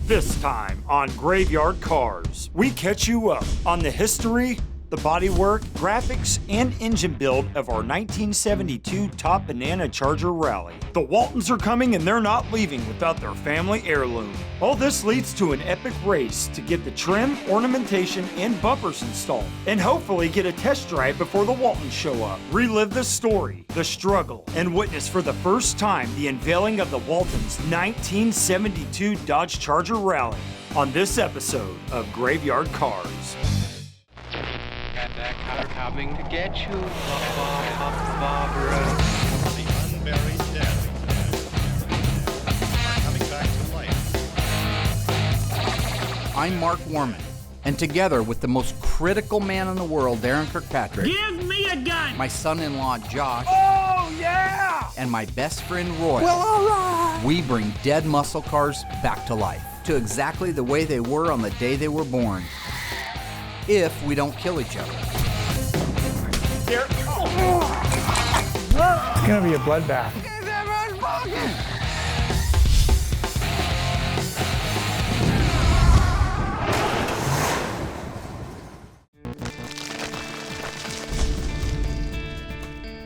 This time on Graveyard Carz, we catch you up on the history, the bodywork, graphics, and engine build of our 1972 Top Banana Charger Rally. The Waltons are coming and they're not leaving without their family heirloom. All this leads to an epic race to get the trim, ornamentation, and bumpers installed, and hopefully get a test drive before the Waltons show up. Relive the story, the struggle, and witness for the first time the unveiling of the Waltons' 1972 Dodge Charger Rally on this episode of Graveyard Carz. That car coming to get you, Barbara. The unburied dead are coming back to life. I'm Mark Warman, and together with the most critical man in the world, Darren Kirkpatrick, give me a gun! my son-in-law, Josh, Oh, yeah! and my best friend, Roy, Well, all right! we bring dead muscle cars back to life, to exactly the way they were on the day they were born, if we don't kill each other. Here. It's gonna be a bloodbath.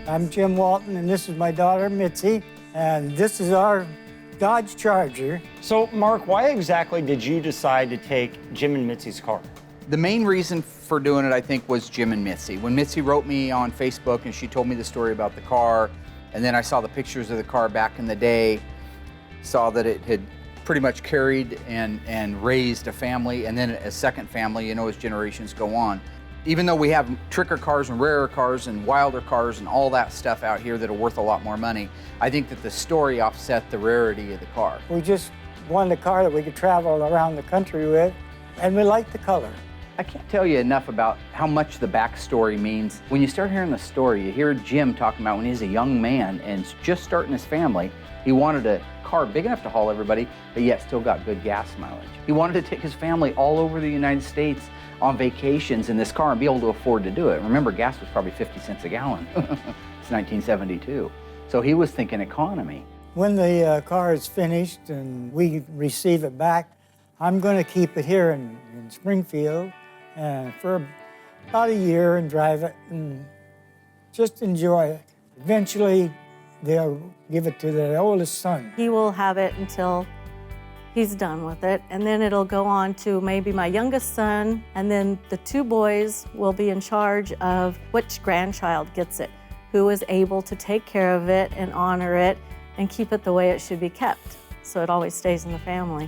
I'm Jim Walton, and this is my daughter, Mitzi, and this is our Dodge Charger. So, Mark, why exactly did you decide to take Jim and Mitzi's car? The main reason for doing it, I think, was Jim and Mitzi. When Mitzi wrote me on Facebook and she told me the story about the car, and then I saw the pictures of the car back in the day, saw that it had pretty much carried and raised a family, and then a second family, you know, as generations go on. Even though we have tricker cars and rarer cars and wilder cars and all that stuff out here that are worth a lot more money, I think that the story offset the rarity of the car. We just wanted a car that we could travel around the country with, and we liked the color. I can't tell you enough about how much the backstory means. When you start hearing the story, you hear Jim talking about when he was a young man and just starting his family, he wanted a car big enough to haul everybody, but yet still got good gas mileage. He wanted to take his family all over the United States on vacations in this car and be able to afford to do it. Remember, gas was probably 50 cents a gallon. It's 1972. So he was thinking economy. When the car is finished and we receive it back, I'm going to keep it here in Springfield for about a year and drive it and just enjoy it. Eventually, they'll give it to their oldest son. He will have it until he's done with it, and then it'll go on to maybe my youngest son, and then the two boys will be in charge of which grandchild gets it, who is able to take care of it and honor it and keep it the way it should be kept, so it always stays in the family.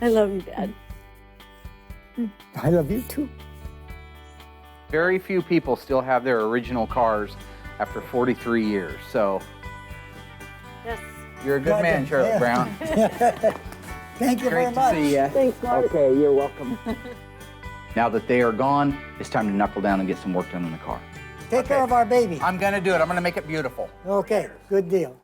I love you, Dad. I love you too. Very few people still have their original cars after 43 years, so Yes. you're a good man, Charlotte Yeah. Brown. Thank you very Great much. to see you. Thanks, Mark. Okay, you're welcome. Now that they are gone, it's time to knuckle down and get some work done in the car. Take care of our baby. I'm gonna do it. I'm gonna make it beautiful. Okay, good deal.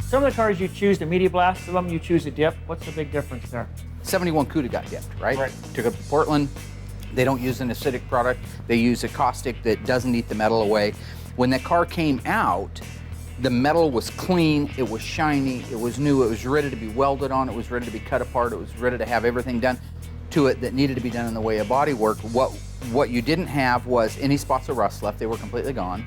Some of the cars you choose to media blast, some of them you choose to dip. What's the big difference there? 71 Cuda got dipped, right? Right. Took up to Portland. They don't use an acidic product. They use a caustic that doesn't eat the metal away. When that car came out, the metal was clean, it was shiny, it was new, it was ready to be welded on, it was ready to be cut apart, it was ready to have everything done to it that needed to be done in the way of bodywork. What you didn't have was any spots of rust left. They were completely gone.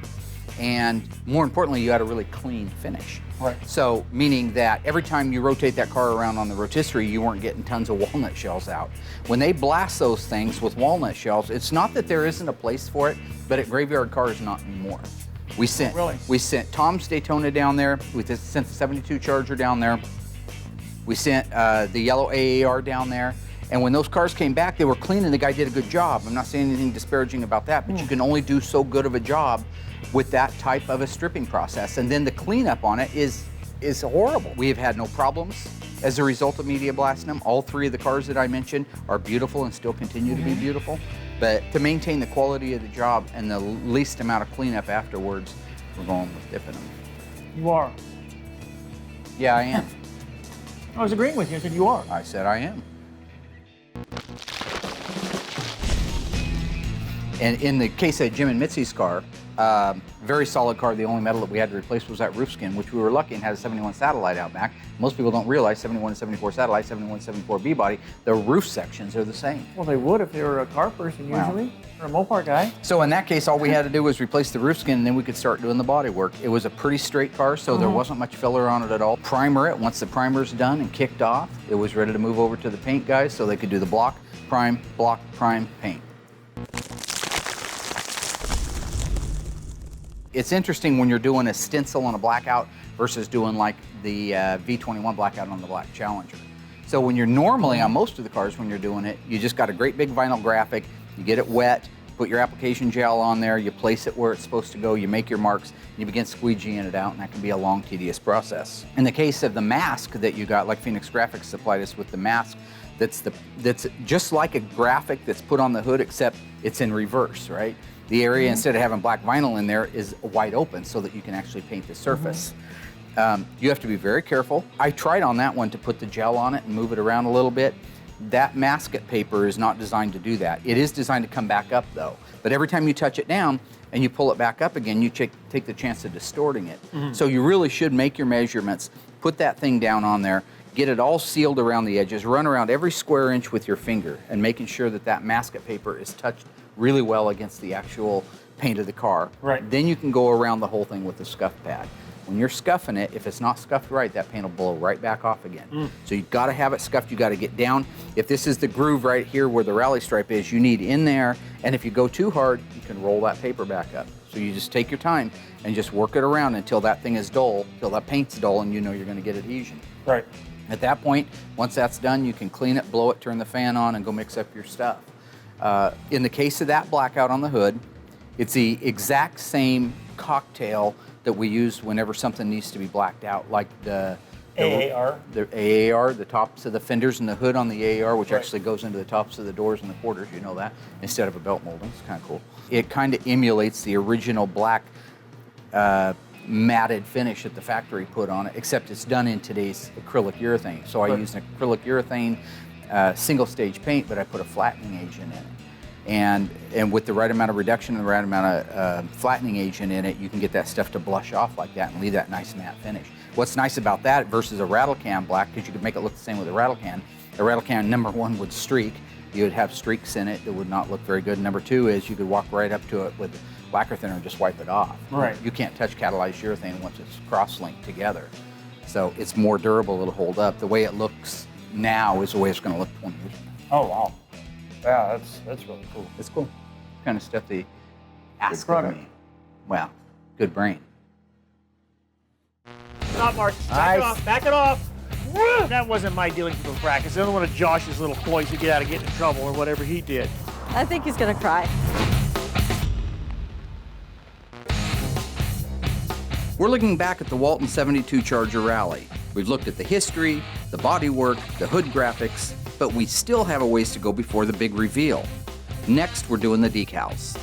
And more importantly, you had a really clean finish. Right. So, meaning that every time you rotate that car around on the rotisserie, you weren't getting tons of walnut shells out. When they blast those things with walnut shells, it's not that there isn't a place for it, but at Graveyard Carz, not anymore. We sent Tom's Daytona down there. We sent the 72 Charger down there. We sent the yellow AAR down there. And when those cars came back, they were clean and the guy did a good job. I'm not saying anything disparaging about that, but you can only do so good of a job with that type of a stripping process. And then the cleanup on it is horrible. We have had no problems as a result of media blasting them. All three of the cars that I mentioned are beautiful and still continue to be beautiful. But to maintain the quality of the job and the least amount of cleanup afterwards, we're going with dipping them. You are. Yeah, I am. I was agreeing with you. I said you are. I said I am. And in the case of Jim and Mitzi's car, Very solid car. The only metal that we had to replace was that roof skin, which we were lucky and had a 71 satellite out back. Most people don't realize 71 and 74 satellite, 71 74 B body, the roof sections are the same. Well, they would if they were a car person usually, or a Mopar guy. So in that case, all we had to do was replace the roof skin and then we could start doing the body work. It was a pretty straight car, so there wasn't much filler on it at all. Primer it. Once the primer's done and kicked off, it was ready to move over to the paint guys so they could do the block, prime, paint. It's interesting when you're doing a stencil on a blackout versus doing like the V21 blackout on the Black Challenger. So when you're normally on most of the cars, when you're doing it, you just got a great big vinyl graphic, you get it wet, put your application gel on there, you place it where it's supposed to go, you make your marks, and you begin squeegeeing it out, and that can be a long, tedious process. In the case of the mask that you got, like Phoenix Graphics supplied us with the mask, that's just like a graphic that's put on the hood, except it's in reverse, right? The area, instead of having black vinyl in there, is wide open so that you can actually paint the surface. You have to be very careful. I tried on that one to put the gel on it and move it around a little bit. That masket paper is not designed to do that. It is designed to come back up though. But every time you touch it down and you pull it back up again, you take the chance of distorting it. So you really should make your measurements, put that thing down on there, get it all sealed around the edges, run around every square inch with your finger and making sure that that masket paper is touched really well against the actual paint of the car. Right. Then you can go around the whole thing with the scuff pad. When you're scuffing it, if it's not scuffed right, that paint will blow right back off again. So you've got to have it scuffed, you got to get down. If this is the groove right here where the rally stripe is, you need in there, and if you go too hard, you can roll that paper back up. So you just take your time and just work it around until that thing is dull, till that paint's dull, and you know you're going to get adhesion. Right. At that point, once that's done, you can clean it, blow it, turn the fan on, and go mix up your stuff. In the case of that blackout on the hood, it's the exact same cocktail that we use whenever something needs to be blacked out, like the AAR? The AAR, the tops of the fenders and the hood on the AAR, which actually goes into the tops of the doors and the quarters, you know that, instead of a belt molding. It's kind of cool. It kind of emulates the original black matted finish that the factory put on it, except it's done in today's acrylic urethane. So I use an acrylic urethane single stage paint, but I put a flattening agent in it. And with the right amount of reduction and the right amount of flattening agent in it, you can get that stuff to blush off like that and leave that nice matte finish. What's nice about that versus a rattle can black, because you could make it look the same with a rattle can number one would streak. You would have streaks in it that would not look very good. Number two is you could walk right up to it with lacquer thinner and just wipe it off. Right. You can't touch catalyzed urethane once it's cross-linked together. So it's more durable, it'll hold up. The way it looks now is the way it's going to look 20 years from now. Oh, wow. Yeah, that's really cool. It's cool. Kind of stuff they ask of product. me. Well, good brain. Stop, Mark. Back it off. Back it off. That wasn't my dealings with practice. That was one of Josh's little ploys to get out of getting in trouble or whatever he did. I think he's going to cry. We're looking back at the Walton 72 Charger Rally. We've looked at the history, the bodywork, the hood graphics, but we still have a ways to go before the big reveal. Next, we're doing the decals.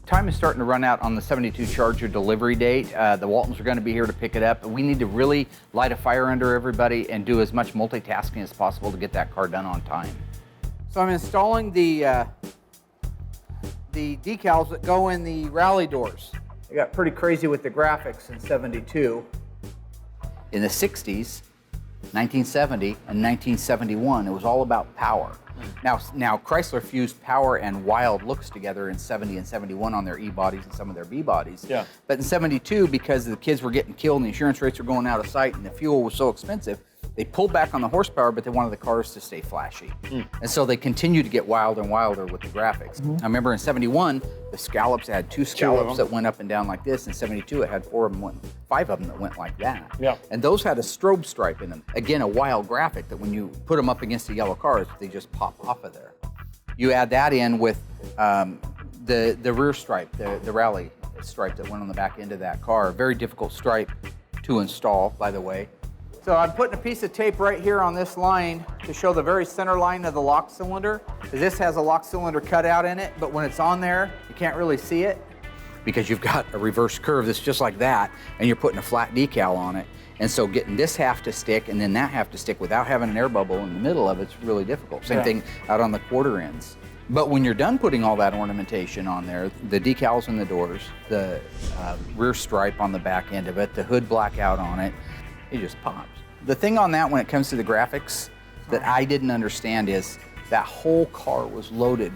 Time is starting to run out on the 72 Charger delivery date. The Waltons are going to be here to pick it up. We need to really light a fire under everybody and do as much multitasking as possible to get that car done on time. So I'm installing the decals that go in the rally doors. They got pretty crazy with the graphics in 72. In the 60s, 1970 and 1971, it was all about power. Now Chrysler fused power and wild looks together in 70 and 71 on their E-bodies and some of their B-bodies. Yeah. But in 72, because the kids were getting killed and the insurance rates were going out of sight and the fuel was so expensive, they pulled back on the horsepower, but they wanted the cars to stay flashy. And so they continued to get wilder and wilder with the graphics. I remember in 71, the scallops had two scallops that went up and down like this. In 72, it had 5 of them that went like that. Yeah. And those had a strobe stripe in them. Again, a wild graphic that when you put them up against the yellow cars, they just pop off of there. You add that in with the rear stripe, the rally stripe that went on the back end of that car. Very difficult stripe to install, by the way. So I'm putting a piece of tape right here on this line to show the very center line of the lock cylinder. This has a lock cylinder cut out in it, but when it's on there, you can't really see it. because you've got a reverse curve that's just like that, and you're putting a flat decal on it. And so getting this half to stick and then that half to stick without having an air bubble in the middle of it's really difficult. Same thing out on the quarter ends. But when you're done putting all that ornamentation on there, the decals in the doors, the rear stripe on the back end of it, the hood blackout on it, it just pops. The thing on that when it comes to the graphics that I didn't understand is that whole car was loaded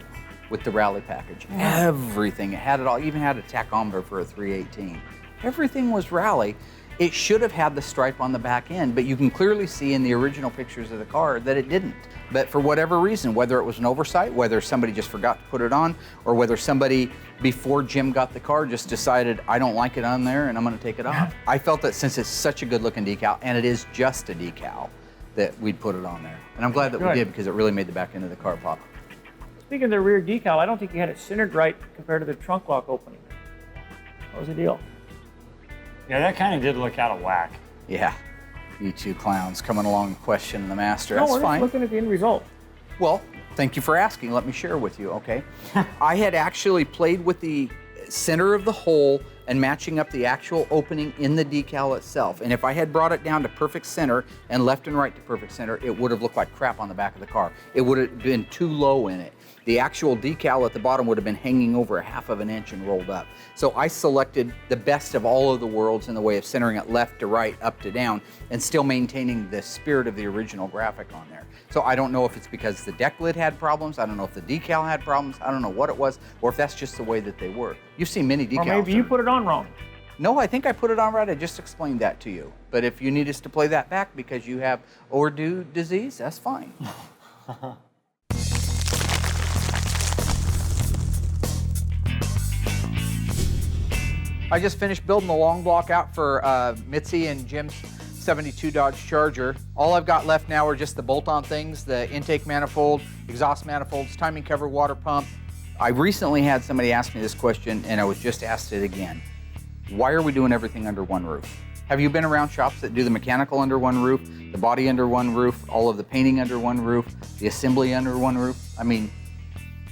with the rally package. Everything, it had it all, even had a tachometer for a 318. Everything was rally. It should have had the stripe on the back end, but you can clearly see in the original pictures of the car that it didn't. But for whatever reason, whether it was an oversight, whether somebody just forgot to put it on, or whether somebody before Jim got the car just decided, I don't like it on there and I'm gonna take it off. I felt that since it's such a good looking decal, and it is just a decal, that we'd put it on there. And I'm glad that we did because it really made the back end of the car pop. Speaking of the rear decal, I don't think you had it centered right compared to the trunk lock opening. What was the deal? Yeah, that kind of did look out of whack. Yeah, you two clowns coming along questioning the master. No, That's we're fine. just looking at the end result. Well, thank you for asking. Let me share with you, okay? I had actually played with the center of the hole and matching up the actual opening in the decal itself. And if I had brought it down to perfect center and left and right to perfect center, it would have looked like crap on the back of the car. It would have been too low in it. The actual decal at the bottom would have been hanging over 1/2 inch and rolled up. So I selected the best of all of the worlds in the way of centering it left to right, up to down, and still maintaining the spirit of the original graphic on there. So I don't know if it's because the deck lid had problems, I don't know if the decal had problems, I don't know what it was, or if that's just the way that they were. You've seen many decals. Or maybe you put it on wrong. No, I think I put it on right. I just explained that to you. But if you need us to play that back because you have overdue disease, that's fine. I just finished building the long block out for Mitzi and Jim's 72 Dodge Charger. All I've got left now are just the bolt-on things, the intake manifold, exhaust manifolds, timing cover, water pump. I recently had somebody ask me this question, and I was just asked it again. Why are we doing everything under one roof? Have you been around shops that do the mechanical under one roof, the body under one roof, all of the painting under one roof, the assembly under one roof? I mean,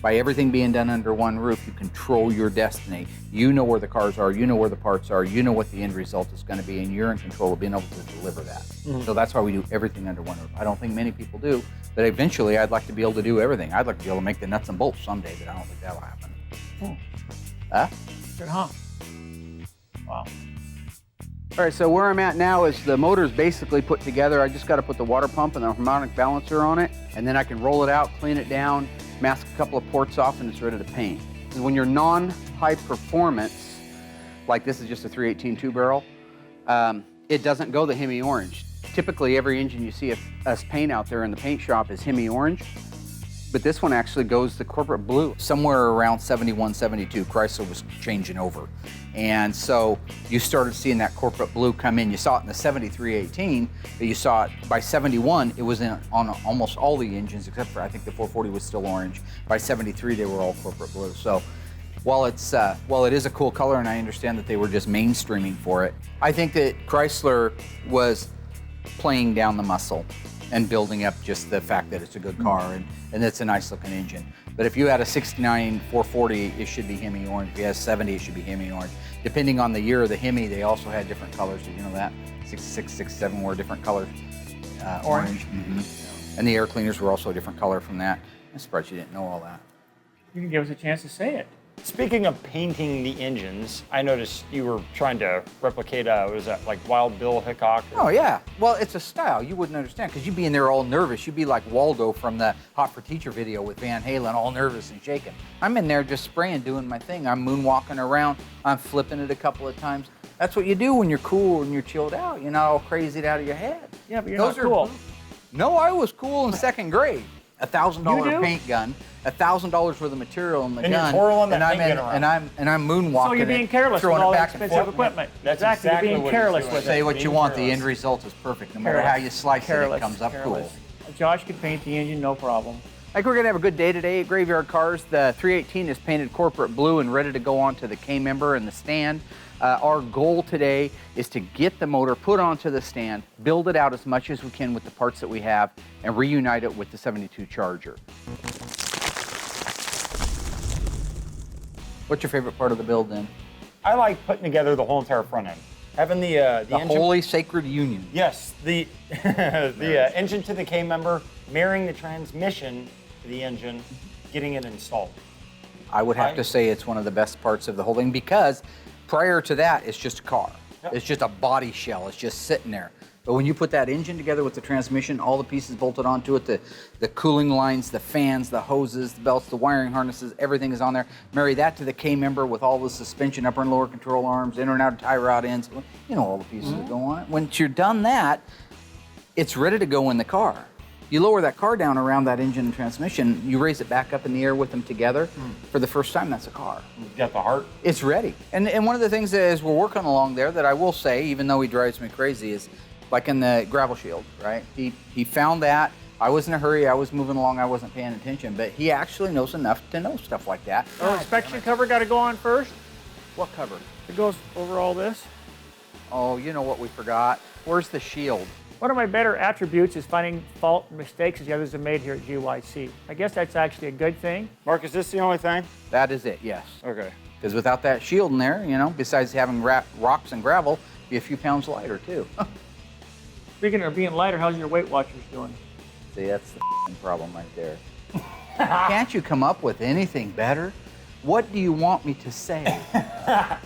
by everything being done under one roof, you control your destiny. You know where the cars are, you know where the parts are, you know what the end result is going to be, and you're in control of being able to deliver that. So that's why we do everything under one roof. I don't think many people do, but eventually I'd like to be able to do everything. I'd like to be able to make the nuts and bolts someday, but I don't think that'll happen. Good, huh? Wow. All right, so where I'm at now is the motor's basically put together. I just got to put the water pump and the harmonic balancer on it, and then I can roll it out, clean it down, mask a couple of ports off, and it's ready to paint. And when you're non-high performance, like this is just a 318 two-barrel, it doesn't go the Hemi orange. Typically, every engine you see us paint out there in the paint shop is Hemi orange, but this one actually goes the corporate blue. Somewhere around 71, 72, Chrysler was changing over. And so you started seeing that corporate blue come in. You saw it in the 7318, but you saw it by 71, it was on almost all the engines, except for I think the 440 was still orange. By 73, they were all corporate blue. So while it is a cool color, and I understand that they were just mainstreaming for it, I think that Chrysler was playing down the muscle and building up just the fact that it's a good car and it's a nice looking engine. But if you had a 69 440, it should be Hemi orange. If you had a 70, it should be Hemi orange. Depending on the year of the Hemi, they also had different colors. Did you know that? 66, 67 were different colors. Orange. And the air cleaners were also a different color from that. I'm surprised you didn't know all that. You didn't give us a chance to say it. Speaking of painting the engines, I noticed you were trying to replicate, was that like Wild Bill Hickok? Oh, yeah. Well, it's a style. You wouldn't understand because you'd be in there all nervous. You'd be like Waldo from the Hot for Teacher video with Van Halen, all nervous and shaking. I'm in there just spraying, doing my thing. I'm moonwalking around. I'm flipping it a couple of times. That's what you do when you're cool and you're chilled out. You're not all crazied out of your head. Yeah, but you're not cool. No, I was cool in second grade. $1,000 paint gun, $1,000 worth of material in the gun, you're twirling that paint gun and I'm moonwalking. So you're being careless with all the expensive equipment. That's exactly exactly you're being what careless he's doing. with Say it. what you want, the end result is perfect. No matter how you slice it, it comes up cool. Josh could paint the engine, no problem. I think we're gonna have a good day today at Graveyard Cars. The 318 is painted corporate blue and ready to go onto the K-member and the stand. Our goal today is to get the motor put onto the stand, build it out as much as we can with the parts that we have, and reunite it with the 72 Charger. What's your favorite part of the build then? I like putting together the whole entire front end. Having the engine. Holy sacred union. Yes, the engine to the K member, marrying the transmission to the engine, getting it installed. I would have to say it's one of the best parts of the whole thing because prior to that, it's just a car. Yep. It's just a body shell. It's just sitting there. But when you put that engine together with the transmission, all the pieces bolted onto it, the cooling lines, the fans, the hoses, the belts, the wiring harnesses, everything is on there. Marry that to the K member with all the suspension, upper and lower control arms, inner and outer tie rod ends. You know all the pieces that go on it. Once you're done that, it's ready to go in the car. You lower that car down around that engine and transmission, you raise it back up in the air with them together. For the first time, that's a car. You've got the heart. It's ready. And one of the things as we're working along there that I will say, even though he drives me crazy, is like in the gravel shield, right? He found that. I was in a hurry. I was moving along. I wasn't paying attention. But he actually knows enough to know stuff like that. Oh, inspection cover got to go on first. What cover? It goes over all this. Oh, you know what we forgot? Where's the shield? One of my better attributes is finding fault and mistakes as the others have made here at GYC. I guess that's actually a good thing. Mark, is this the only thing? That is it, yes. Okay. Because without that shield in there, you know, besides having rocks and gravel, it'd be a few pounds lighter too. Speaking of being lighter, how's your Weight Watchers doing? See, that's the problem right there. Can't you come up with anything better? What do you want me to say?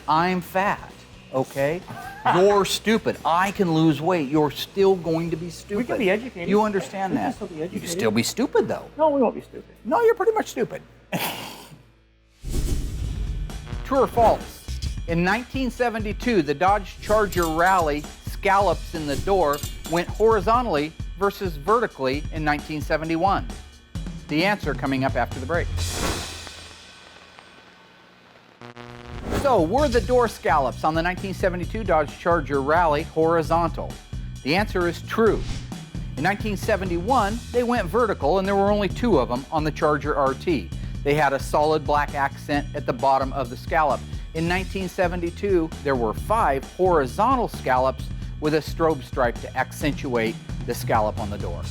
I'm fat, okay? You're stupid. I can lose weight. You're still going to be stupid. We can be educated. You understand We can that? still be You can educated. still be stupid, though. No, we won't be stupid. No, you're pretty much stupid. True or false? In 1972, the Dodge Charger Rally scallops in the door went horizontally versus vertically in 1971. The answer coming up after the break. So, were the door scallops on the 1972 Dodge Charger Rally horizontal? The answer is true. In 1971, they went vertical and there were only 2 of them on the Charger RT. They had a solid black accent at the bottom of the scallop. In 1972, there were 5 horizontal scallops with a strobe stripe to accentuate the scallop on the door.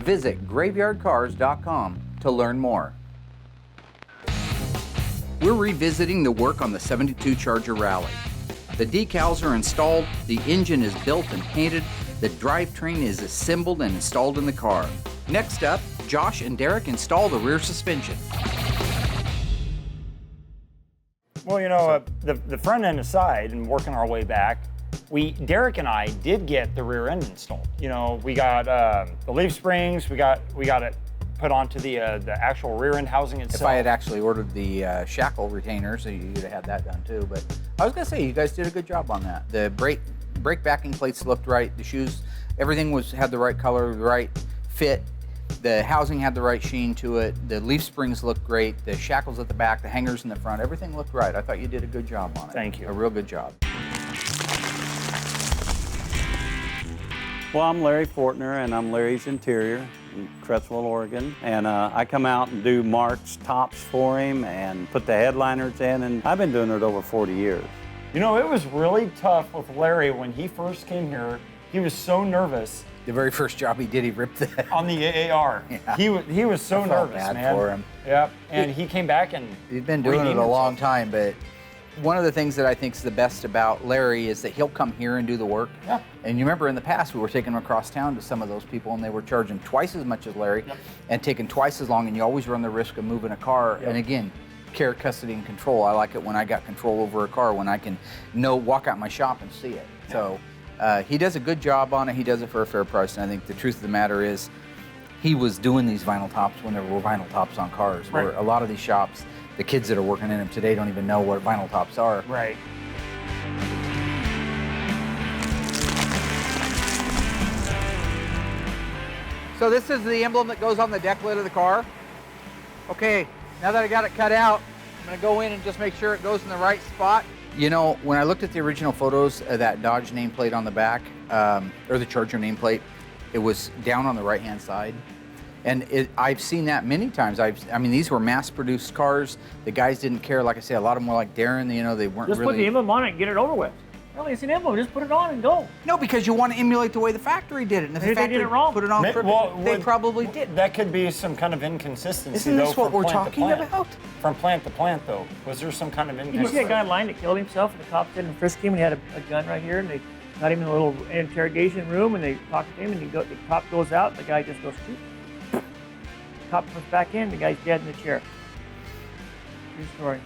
Visit graveyardcars.com to learn more. We're revisiting the work on the 72 Charger Rally. The decals are installed, the engine is built and painted, the drivetrain is assembled and installed in the car. Next up, Josh and Derek install the rear suspension. Well, you know, the front end aside and working our way back, Derek and I did get the rear end installed. You know, we got the leaf springs, we got it put onto the actual rear end housing itself. If I had actually ordered the shackle retainers, you'd have had that done too. But I was gonna say, you guys did a good job on that. The brake backing plates looked right. The shoes, everything had the right color, the right fit. The housing had the right sheen to it. The leaf springs looked great. The shackles at the back, the hangers in the front, everything looked right. I thought you did a good job on it. Thank you. A real good job. Well, I'm Larry Fortner, and I'm Larry's Interior in Cresswell, Oregon. And I come out and do Mark's tops for him and put the headliners in, and I've been doing it over 40 years. You know, it was really tough with Larry when he first came here. He was so nervous. The very first job he did, he ripped the... On the AAR. Yeah. He was so I felt nervous, bad man. for him. Yep, and he came back and... He's been doing it a long time, but one of the things that I think is the best about Larry is that he'll come here and do the work. Yeah. And you remember in the past, we were taking him across town to some of those people and they were charging twice as much as Larry and taking twice as long, and you always run the risk of moving a car. And again, care, custody, and control. I like it when I got control over a car, when I can walk out my shop and see it. So he does a good job on it. He does it for a fair price. And I think the truth of the matter is he was doing these vinyl tops when there were vinyl tops on cars. Where a lot of these shops, the kids that are working in them today don't even know what vinyl tops are. Right. So this is the emblem that goes on the deck lid of the car. Okay, now that I got it cut out, I'm gonna go in and just make sure it goes in the right spot. You know, when I looked at the original photos of that Dodge nameplate on the back, or the Charger nameplate, it was down on the right-hand side. And I've seen that many times. I mean, these were mass-produced cars. The guys didn't care. Like I say, a lot of them were like Darren, you know, they weren't Just really... put the emblem on it and get it over with. No, it's an emblem. Just put it on and go. No, because you want to emulate the way the factory did it. And if Maybe the they did factory it wrong. put it on crooked, they probably did. That could be some kind of inconsistency. Isn't this though, what from we're plant to talking plant. about? From plant to plant, though, was there some kind of You see inconsistency? a guy in line that killed himself, and the cops didn't frisk him, and he had a gun right here, and they got him in a little interrogation room, and they talked to him, and the cop goes out, and the guy just goes, shoot. The cop comes back in, the guy's dead in the chair. True story.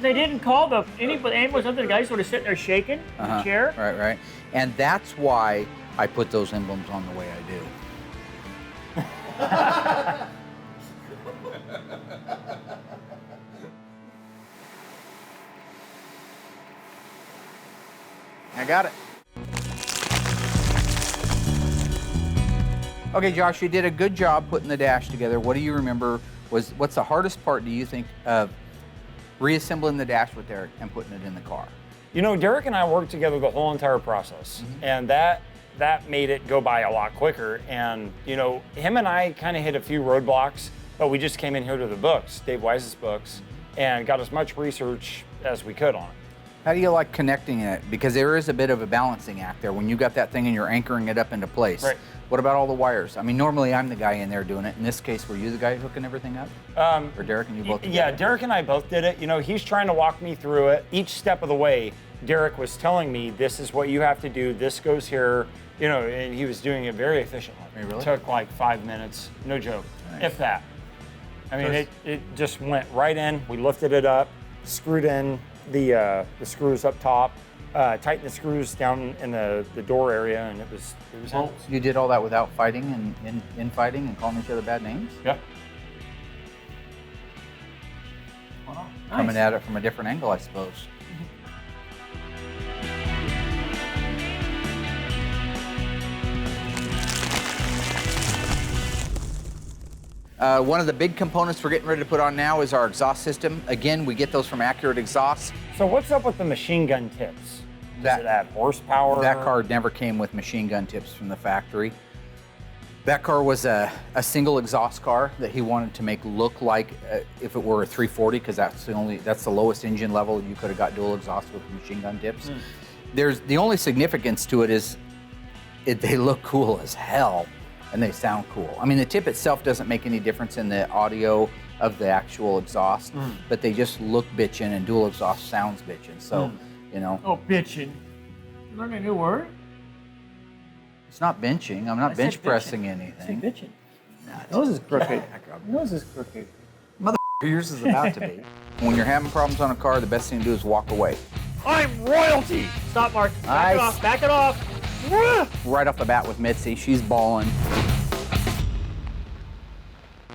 They didn't call the ambulance up. The guy sort of sitting there shaking in the chair. Right. And that's why I put those emblems on the way I do. I got it. Okay, Josh, you did a good job putting the dash together. What do you remember what's the hardest part, do you think, of reassembling the dash with Derek and putting it in the car? You know, Derek and I worked together the whole entire process, and that made it go by a lot quicker. And, you know, him and I kind of hit a few roadblocks, but we just came in here to the books, Dave Wise's books, and got as much research as we could on it. How do you like connecting it? Because there is a bit of a balancing act there when you got that thing and you're anchoring it up into place. Right. What about all the wires? I mean, normally I'm the guy in there doing it. In this case, were you the guy hooking everything up? Or Derek and you both together? Yeah, Derek and I both did it. You know, he's trying to walk me through it. Each step of the way, Derek was telling me, this is what you have to do, this goes here, you know, and he was doing it very efficiently. Really? It took like 5 minutes, no joke, if that. I mean, it just went right in, we lifted it up, screwed in the screws up top, tightened the screws down in the door area, and it was Well, you did all that without fighting and infighting and calling each other bad names? Yeah. Wow. Coming at it from a different angle, I suppose. One of the big components we're getting ready to put on now is our exhaust system. Again, we get those from Accurate Exhaust. So what's up with the machine gun tips? Does it have horsepower? That car never came with machine gun tips from the factory. That car was a single exhaust car that he wanted to make look like if it were a 340, because that's the lowest engine level you could have got dual exhaust with machine gun tips. The only significance to it is they look cool as hell and they sound cool. I mean, the tip itself doesn't make any difference in the audio of the actual exhaust, but they just look bitchin', and dual exhaust sounds bitchin'. So, you know. Oh, bitchin'. You learned a new word? It's not benching. I'm not bench pressing anything. I said bitchin'. Nose is crooked. Nose is crooked. Yours is about to be. When you're having problems on a car, the best thing to do is walk away. I'm royalty. Stop, Mark. Back it off. Back it off. Right off the bat with Mitzi. She's bawling.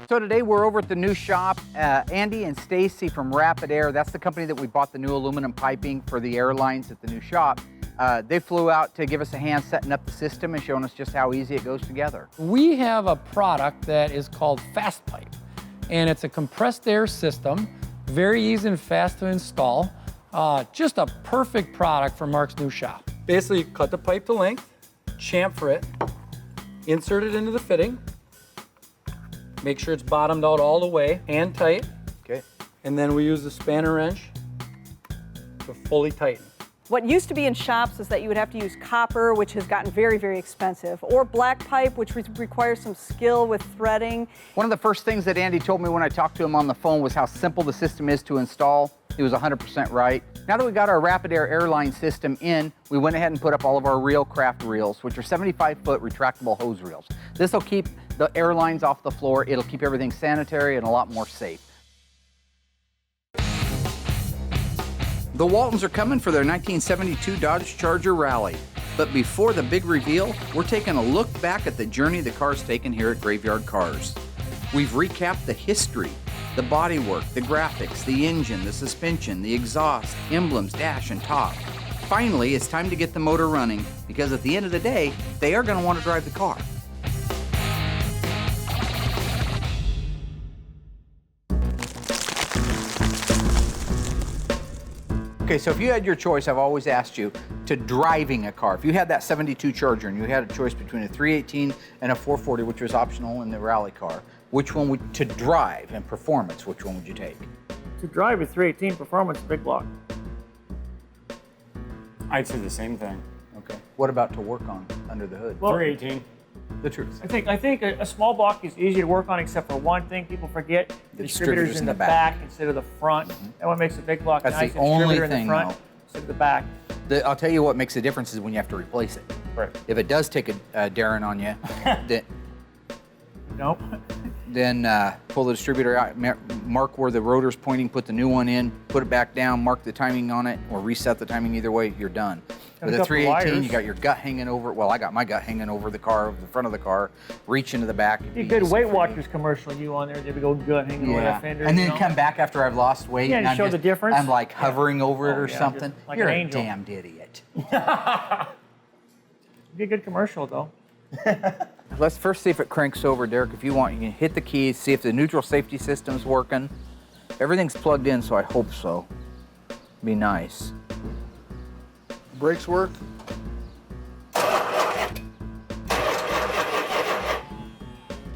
So today we're over at the new shop. Andy and Stacy from Rapid Air, that's the company that we bought the new aluminum piping for the airlines at the new shop. They flew out to give us a hand setting up the system and showing us just how easy it goes together. We have a product that is called Fast Pipe, and it's a compressed air system, very easy and fast to install. Just a perfect product for Mark's new shop. Basically, you cut the pipe to length, chamfer it, insert it into the fitting, make sure it's bottomed out all the way, hand tight. Okay. And then we use the spanner wrench to fully tighten. What used to be in shops is that you would have to use copper, which has gotten very, very expensive, or black pipe, which requires some skill with threading. One of the first things that Andy told me when I talked to him on the phone was how simple the system is to install. He was 100% right. Now that we got our Rapid Air airline system in, we went ahead and put up all of our Reelcraft reels, which are 75-foot retractable hose reels. This will keep the airlines off the floor. It'll keep everything sanitary and a lot more safe. The Waltons are coming for their 1972 Dodge Charger Rally. But before the big reveal, we're taking a look back at the journey the car's taken here at Graveyard Carz. We've recapped the history, the bodywork, the graphics, the engine, the suspension, the exhaust, emblems, dash, and top. Finally, it's time to get the motor running, because at the end of the day, they are going to want to drive the car. Okay, so if you had your choice, I've always asked you, to driving a car. If you had that 72 Charger and you had a choice between a 318 and a 440, which was optional in the rally car, which one would, to drive and performance, which one would you take? To drive a 318 performance big block. I'd say the same thing. Okay. What about to work on under the hood? Well, 318. The truth. I think a small block is easy to work on, except for one thing people forget: the distributor's in the back instead of the front. That one makes a big block That's nice. the only distributor in thing, the front though. instead of the back. I'll tell you what makes a difference is when you have to replace it. Right. If it does take a Darren on you, then Nope. Pull the distributor out, mark where the rotor's pointing, put the new one in, put it back down, mark the timing on it, or reset the timing. Either way, you're done. With a 318, you got your gut hanging over. Well, I got my gut hanging over the car, the front of the car, reach into the back. Be a good Weight Watchers commercial you on there. They would go gut hanging over that fender. And then come back after I've lost weight. Yeah, and to show the difference. I'm like hovering over it or something. just like You're an a angel. damned idiot. Be a good commercial though. Let's first see if it cranks over, Derek. If you want, you can hit the keys, see if the neutral safety system's working. Everything's plugged in, so I hope so. Be nice. Brakes work?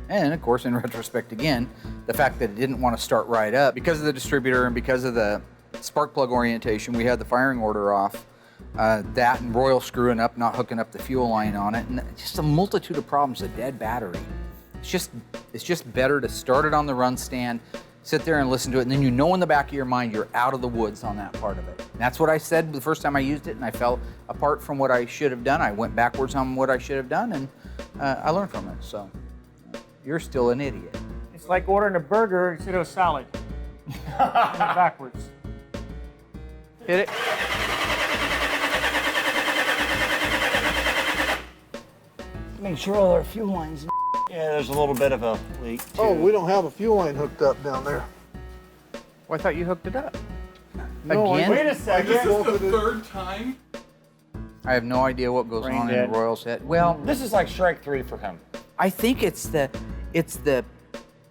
And of course, in retrospect again, the fact that it didn't want to start right up, because of the distributor and because of the spark plug orientation, we had the firing order off. That and Royal screwing up, not hooking up the fuel line on it, and just a multitude of problems, a dead battery. It's just better to start it on the run stand, sit there and listen to it, and then you know in the back of your mind you're out of the woods on that part of it. And that's what I said the first time I used it, and I fell apart from what I should have done. I went backwards on what I should have done, and I learned from it. So you're still an idiot. It's like ordering a burger instead of a salad. Backwards. Hit it. Make sure all our fuel lines. Yeah, there's a little bit of a leak. Too. Oh, we don't have a fuel line hooked up down there. Well, I thought you hooked it up. No, Again? Wait a second. This is the third time? I have no idea what goes Brain on dead. in Royal's head. Well, This is like strike 3 for him. I think it's the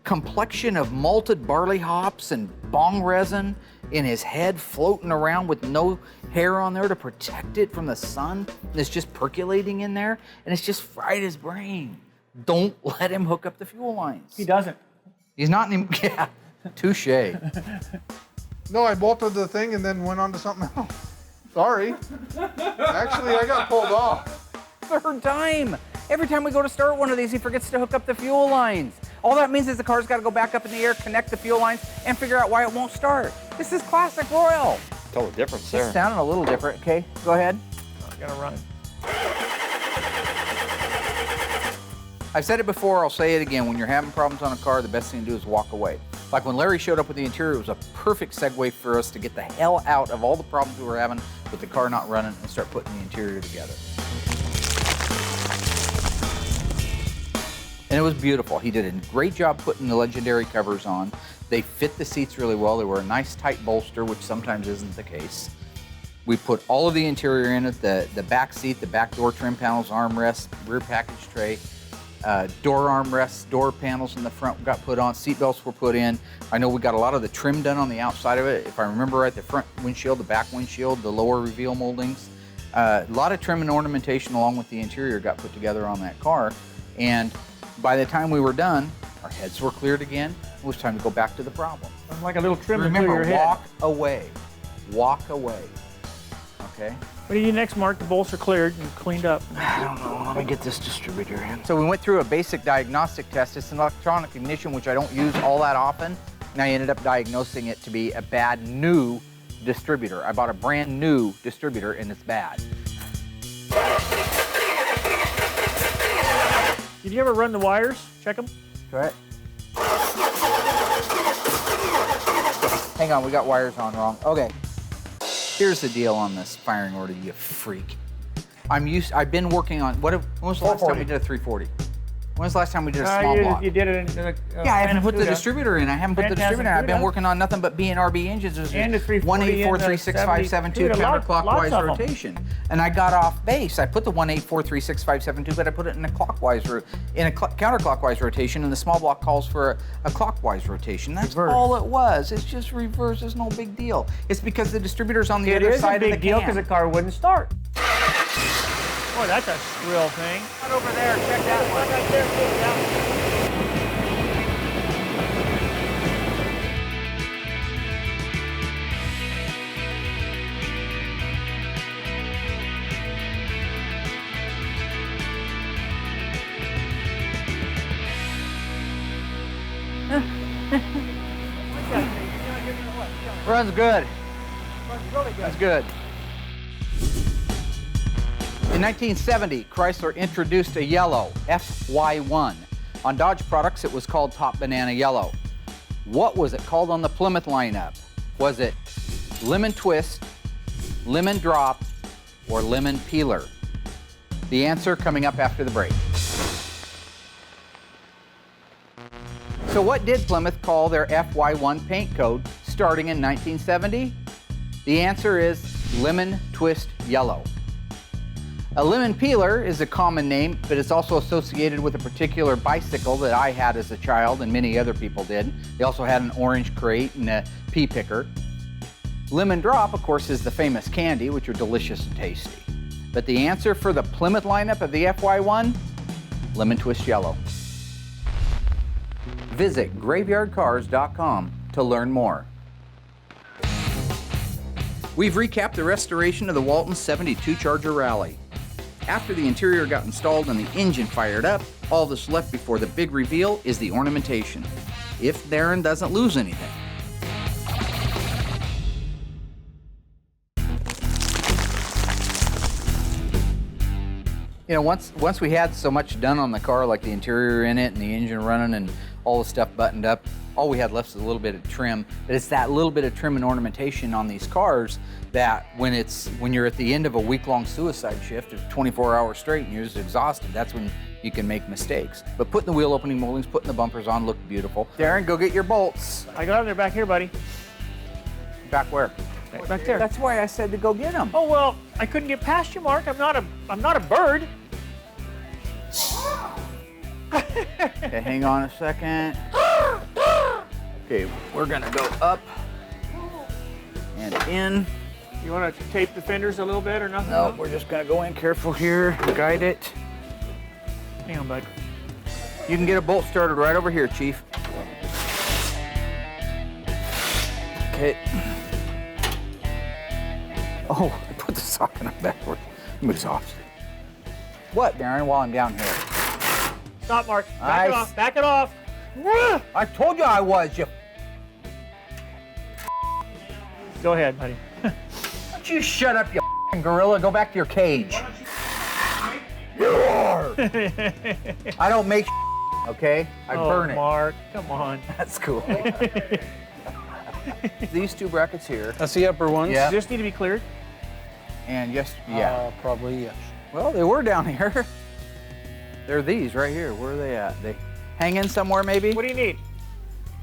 complexion of malted barley hops and bong resin in his head floating around with no hair on there to protect it from the sun. And it's just percolating in there, and it's just fried his brain. Don't let him hook up the fuel lines. He doesn't. He's not in. Yeah, touche. No, I bolted the thing and then went on to something else. Sorry. Actually, I got pulled off. Third time. Every time we go to start one of these, he forgets to hook up the fuel lines. All that means is the car's got to go back up in the air, connect the fuel lines, and figure out why it won't start. This is classic Royal. Total difference It's there. sounding a little different. Okay, go ahead. I gotta run. I've said it before, I'll say it again. When you're having problems on a car, the best thing to do is walk away. Like when Larry showed up with the interior, it was a perfect segue for us to get the hell out of all the problems we were having with the car not running and start putting the interior together. And it was beautiful. He did a great job putting the legendary covers on. They fit the seats really well. They were a nice tight bolster, which sometimes isn't the case. We put all of the interior in it, the back seat, the back door trim panels, armrests, rear package tray, door armrests, door panels in the front got put on, seat belts were put in. I know we got a lot of the trim done on the outside of it. If I remember right, the front windshield, the back windshield, the lower reveal moldings. A lot of trim and ornamentation along with the interior got put together on that car. And by the time we were done, our heads were cleared again. It was time to go back to the problem. I'm like a little trim to Remember, your head. walk away. Walk away. Okay? What do you do next, Mark? The bolts are cleared and cleaned up. I don't know. Let me get this distributor in. So we went through a basic diagnostic test. It's an electronic ignition, which I don't use all that often. And I ended up diagnosing it to be a bad new distributor. I bought a brand new distributor, and it's bad. Did you ever run the wires? Check them? Try it. Hang on, we got wires on wrong. Okay. Here's the deal on this firing order, you freak. I've been working on, when was the last time we did a 340? When was the last time we did a small block? You did it in the Yeah, I haven't put the distributor in. I haven't put the distributor in. I've been Fantastic. working on nothing but B&RB engines. There's And the 340 and the 184366572 72. Lots counterclockwise of them. rotation. And I got off base. I put the 184366572, but I put it in a counterclockwise rotation, and the small block calls for a clockwise rotation. That's Reverse. all it was. It's just reverse. It's no big deal. It's because the distributor's on the It other is a side of the big deal can. because the car wouldn't start. Boy, that's a shrill thing. Right over there. Check that one. Right there, yeah. runs good. Really good. That's good. In 1970, Chrysler introduced a yellow, FY1. On Dodge products, it was called Top Banana Yellow. What was it called on the Plymouth lineup? Was it Lemon Twist, Lemon Drop, or Lemon Peeler? The answer coming up after the break. So what did Plymouth call their FY1 paint code starting in 1970? The answer is Lemon Twist Yellow. A lemon peeler is a common name, but it's also associated with a particular bicycle that I had as a child and many other people did. They also had an orange crate and a pea picker. Lemon Drop, of course, is the famous candy, which are delicious and tasty. But the answer for the Plymouth lineup of the FY1? Lemon Twist Yellow. Visit graveyardcars.com to learn more. We've recapped the restoration of the Walton 72 Charger Rally. After the interior got installed and the engine fired up, all that's left before the big reveal is the ornamentation, if Darren doesn't lose anything. You know, once we had so much done on the car, like the interior in it and the engine running and all the stuff buttoned up, all we had left is a little bit of trim. But it's that little bit of trim and ornamentation on these cars that when you're at the end of a week-long suicide shift of 24 hours straight and you're just exhausted, that's when you can make mistakes. But putting the wheel opening moldings, putting the bumpers on looked beautiful. Darren, go get your bolts. I got them. They're back here, buddy. Back where? Back there. That's why I said to go get them. Oh well, I couldn't get past you, Mark. I'm not a bird. Okay, hang on a second. Okay, we're gonna go up and in. You want to tape the fenders a little bit or nothing? No, we're just gonna go in careful here, guide it. Hang on, bud. You can get a bolt started right over here, Chief. Okay. Oh, I put the socket on backward. I'm exhausted. What, Darren, while I'm down here? Stop, Mark. Back it off. Back it off. I told you I was, you. Go ahead, buddy. Don't you shut up, you gorilla. Go back to your cage. You are. I don't make okay? I burn it. Mark, come on. That's cool. These two brackets here. That's the upper ones? Yeah. Does this need to be cleared? And yes, yeah. Probably yes. Well, they were down here. They're these right here. Where are they at? They hang in somewhere, maybe? What do you need?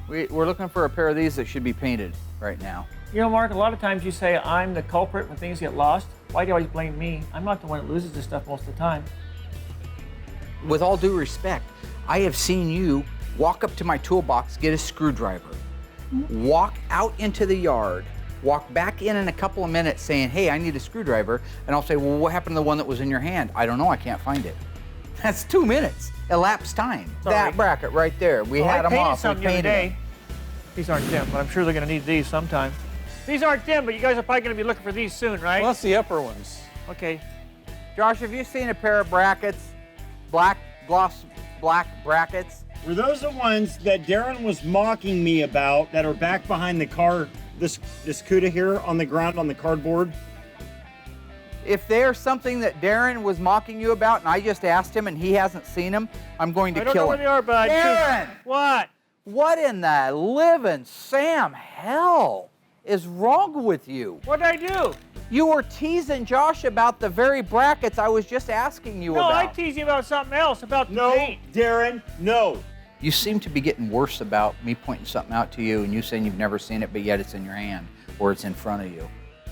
We're looking for a pair of these that should be painted right now. You know, Mark, a lot of times you say I'm the culprit when things get lost. Why do you always blame me? I'm not the one that loses this stuff most of the time. With all due respect, I have seen you walk up to my toolbox, get a screwdriver, walk out into the yard, walk back in a couple of minutes saying, hey, I need a screwdriver. And I'll say, well, what happened to the one that was in your hand? I don't know, I can't find it. That's 2 minutes, elapsed time. Sorry. That bracket right there, we had them off, we painted them. These aren't dim, but I'm sure they're gonna need these sometime. These aren't dim, but you guys are probably gonna be looking for these soon, right? Well, that's the upper ones. Okay. Josh, have you seen a pair of brackets, gloss black brackets? Were those the ones that Darren was mocking me about that are back behind the car, this CUDA here on the ground on the cardboard? If there's something that Darren was mocking you about and I just asked him and he hasn't seen them, I'm going to kill him. I don't know where they are, bud. Darren! What? What in the living Sam hell is wrong with you? What did I do? You were teasing Josh about the very brackets I was just asking you about. No, I teased you about something else, about the paint. Darren, no. You seem to be getting worse about me pointing something out to you and you saying you've never seen it, but yet it's in your hand or it's in front of you.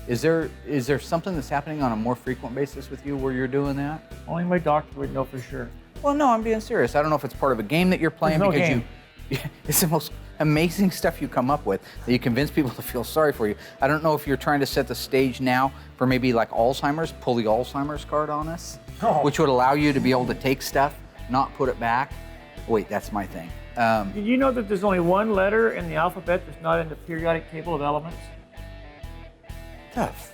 Is there something that's happening on a more frequent basis with you where you're doing that? Only my doctor would know for sure. Well, no, I'm being serious. I don't know if it's part of a game that you're playing There's no because game. It's the most amazing stuff you come up with that you convince people to feel sorry for you. I don't know if you're trying to set the stage now for maybe like Alzheimer's, pull the Alzheimer's card on us, which would allow you to be able to take stuff, not put it back. Wait, that's my thing. Did you know that there's only one letter in the alphabet that's not in the periodic table of elements? Tough.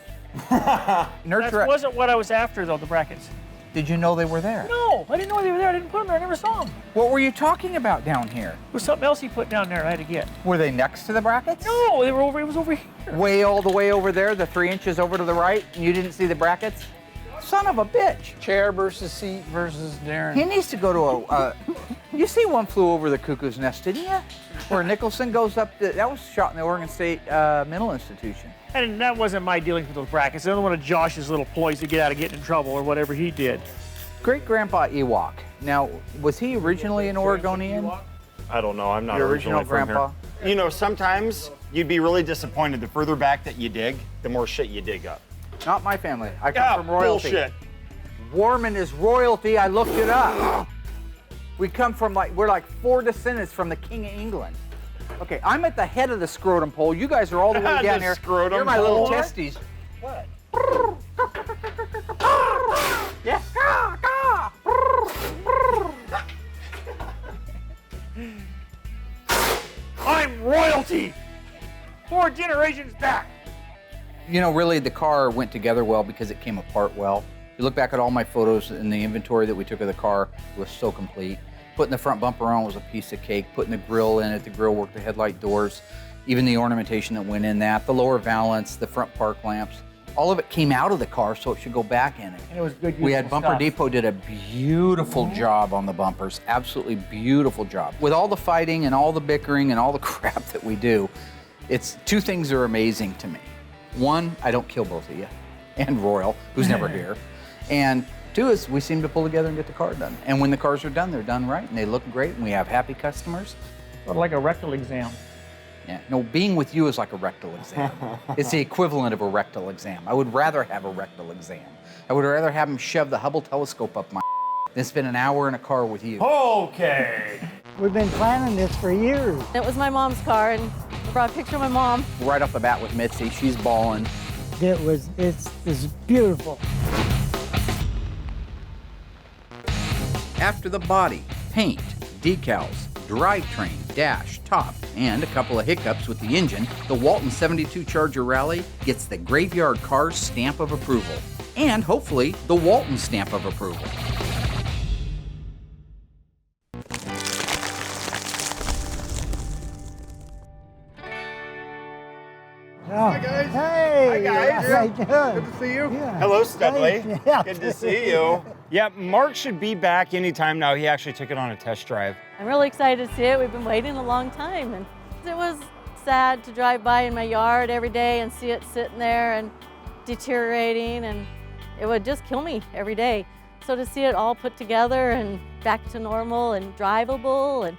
That wasn't what I was after, though, the brackets. Did you know they were there? No, I didn't know they were there. I didn't put them there. I never saw them. What were you talking about down here? There was something else he put down there I had to get. Were they next to the brackets? No, they were over. It was over here. Way all the way over there, the 3 inches over to the right, and you didn't see the brackets? Son of a bitch. Chair versus seat versus Darren. He needs to go to a, you see One Flew Over the Cuckoo's Nest, didn't you? Where Nicholson goes up, that was shot in the Oregon State Mental Institution. And that wasn't my dealings with those brackets. Another one of Josh's little ploys to get out of getting in trouble or whatever he did. Great-grandpa Ewok. Now, was he originally an Oregonian? I don't know. I'm not Your original originally from grandpa? here. You know, sometimes you'd be really disappointed. The further back that you dig, the more shit you dig up. Not my family. I come from royalty. Bullshit. Warman is royalty. I looked it up. We come from we're like 4 descendants from the King of England. Okay, I'm at the head of the scrotum pole. You guys are all the way down here. Scrotum You're my little pole? testes. What? Yeah. I'm royalty. 4 generations back. You know, really, the car went together well because it came apart well. You look back at all my photos in the inventory that we took of the car, it was so complete. Putting the front bumper on was a piece of cake. Putting the grill in it, the grill work, the headlight doors, even the ornamentation that went in that, the lower valance, the front park lamps, all of it came out of the car, so it should go back in it. And it was good. We had useful Bumper stuff. Depot did a beautiful job on the bumpers, absolutely beautiful job. With all the fighting and all the bickering and all the crap that we do, it's 2 things are amazing to me. 1, I don't kill both of you, and Royal, who's never here. And 2 is we seem to pull together and get the car done. And when the cars are done, they're done right, and they look great, and we have happy customers. Sort of like a rectal exam. Yeah, no, being with you is like a rectal exam. It's the equivalent of a rectal exam. I would rather have a rectal exam. I would rather have him shove the Hubble telescope up my than spend an hour in a car with you. Okay. We've been planning this for years. It was my mom's car, and I brought a picture of my mom. Right off the bat with Mitzi, she's bawling. It's beautiful. After the body, paint, decals, drivetrain, dash, top, and a couple of hiccups with the engine, the Walton 72 Charger Rally gets the Graveyard Carz stamp of approval. And hopefully, the Walton stamp of approval. Hi, guys. Hey. Hi, guys. How you doing? Good to see you. Yeah. Hello, Studley. Yeah. Good to see you. Yeah, Mark should be back anytime now. He actually took it on a test drive. I'm really excited to see it. We've been waiting a long time, and it was sad to drive by in my yard every day and see it sitting there and deteriorating, and it would just kill me every day. So to see it all put together and back to normal and drivable, and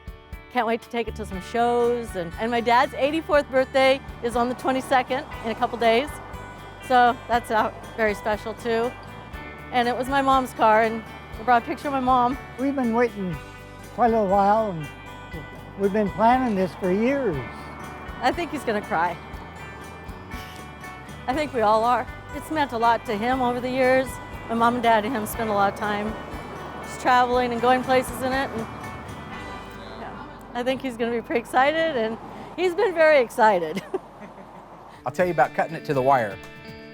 can't wait to take it to some shows. And my dad's 84th birthday is on the 22nd in a couple days. So that's very special too. And it was my mom's car, and I brought a picture of my mom. We've been waiting quite a little while, and we've been planning this for years. I think he's gonna cry. I think we all are. It's meant a lot to him over the years. My mom and dad and him spent a lot of time just traveling and going places in it. And yeah, I think he's gonna be pretty excited, and he's been very excited. I'll tell you about cutting it to the wire.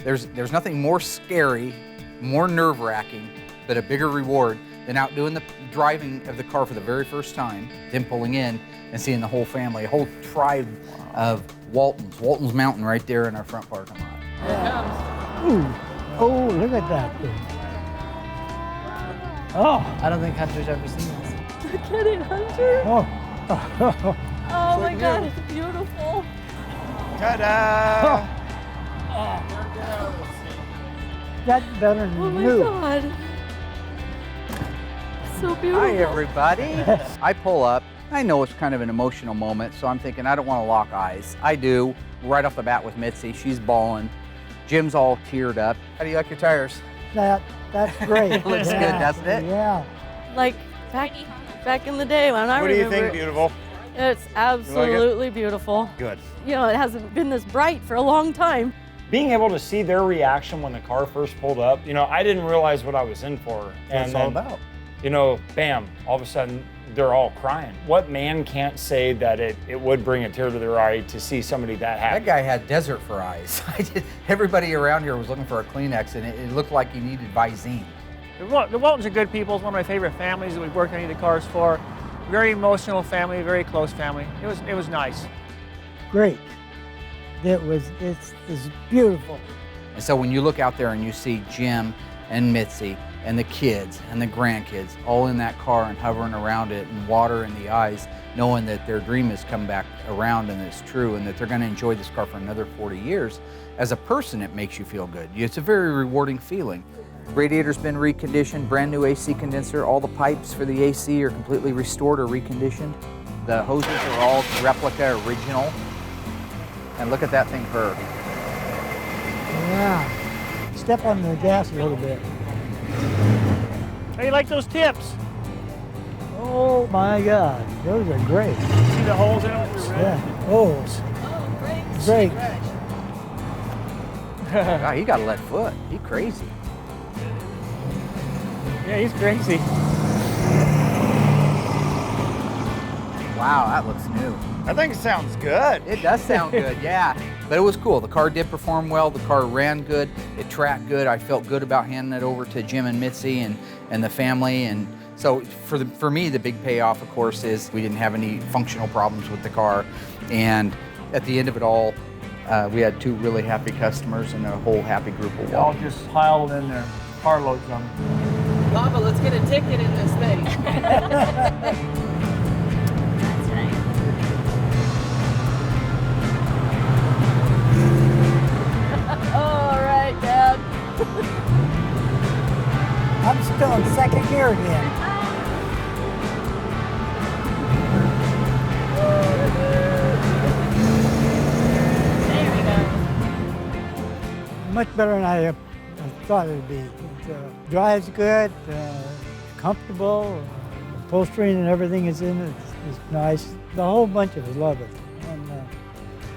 There's nothing more scary, more nerve-wracking, but a bigger reward than out doing the driving of the car for the very first time, then pulling in and seeing the whole family, a whole tribe of Waltons. Walton's Mountain right there in our front parking lot. Yeah. Ooh. Oh, look at that thing. Oh. I don't think Hunter's ever seen this. Look at it, Hunter. Oh. Oh my God, it's beautiful. Ta-da! That's better than Oh my new. God. So beautiful. Hi, everybody. I pull up. I know it's kind of an emotional moment, so I'm thinking I don't want to lock eyes. I do, right off the bat with Mitzi. She's bawling. Jim's all teared up. How do you like your tires? That's great. It looks good, doesn't it? Yeah. Like back in the day when I What do you remember think, beautiful? It's absolutely beautiful. Good. You know, it hasn't been this bright for a long time. Being able to see their reaction when the car first pulled up, you know, I didn't realize what I was in for. What's it all about? You know, bam, all of a sudden, they're all crying. What man can't say that it would bring a tear to their eye to see somebody that happy? That guy had desert for eyes. Everybody around here was looking for a Kleenex, and it looked like he needed Visine. The Waltons are good people. It's one of my favorite families that we've worked on any of the cars for. Very emotional family, very close family. It was nice. Great. It's beautiful. And so when you look out there and you see Jim and Mitzi and the kids and the grandkids all in that car and hovering around it and water in the eyes, knowing that their dream has come back around and it's true and that they're going to enjoy this car for another 40 years, as a person it makes you feel good. It's a very rewarding feeling. The radiator's been reconditioned, brand new AC condenser. All the pipes for the AC are completely restored or reconditioned. The hoses are all replica original. And look at that thing purr. Yeah. Step on the gas a little bit. How do you like those tips? Oh my God, those are great. See the holes in them? Yeah, holes. Great. God, he got a lead foot. He crazy. Yeah, he's crazy. Wow, that looks new. I think it sounds good. It does sound good, yeah. But it was cool. The car did perform well. The car ran good. It tracked good. I felt good about handing it over to Jim and Mitzi and the family. And so for me, the big payoff, of course, is we didn't have any functional problems with the car. And at the end of it all, we had 2 really happy customers and a whole happy group of They all Waltons. just piled in there, carloads of them. Papa, let's get a ticket in this thing. That's right. All right, Dad. I'm still in second gear again. There we go. Much better than I thought it would be. It drives good, comfortable, upholstery and everything is in it. It's nice. The whole bunch of us love it. And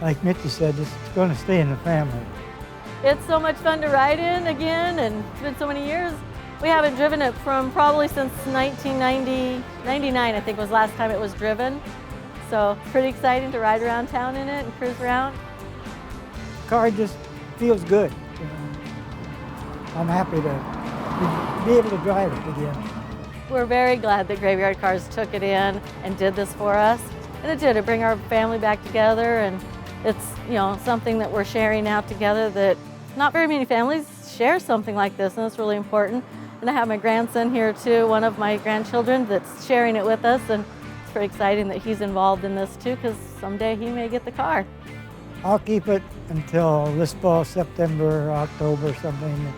like Mitzi said, it's going to stay in the family. It's so much fun to ride in again, and it's been so many years. We haven't driven it from probably since 99 I think was last time it was driven. So it's pretty exciting to ride around town in it and cruise around. The car just feels good. You know. I'm happy to be able to drive it again. We're very glad that Graveyard Carz took it in and did this for us. And it did, it bring our family back together, and it's, you know, something that we're sharing out together that not very many families share something like this, and it's really important. And I have my grandson here too, one of my grandchildren that's sharing it with us, and it's pretty exciting that he's involved in this too, because someday he may get the car. I'll keep it until this fall, September, October, something,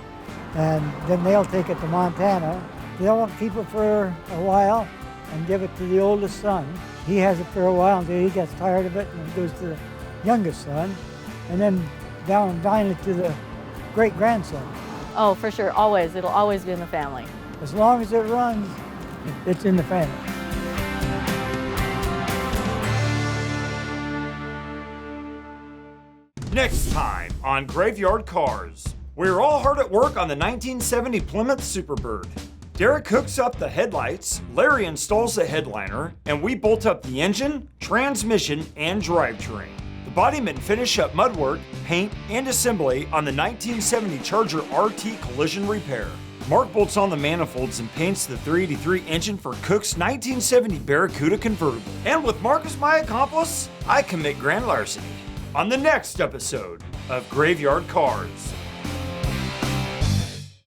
and then they'll take it to Montana. They'll keep it for a while and give it to the oldest son. He has it for a while until he gets tired of it, and it goes to the youngest son, and then down and dine it to the great-grandson. Oh, for sure, always. It'll always be in the family. As long as it runs, it's in the family. Next time on Graveyard Carz, we're all hard at work on the 1970 Plymouth Superbird. Derek hooks up the headlights, Larry installs the headliner, and we bolt up the engine, transmission, and drivetrain. The bodymen finish up mudwork, paint, and assembly on the 1970 Charger RT collision repair. Mark bolts on the manifolds and paints the 383 engine for Cook's 1970 Barracuda convertible. And with Mark as my accomplice, I commit grand larceny. On the next episode of Graveyard Carz.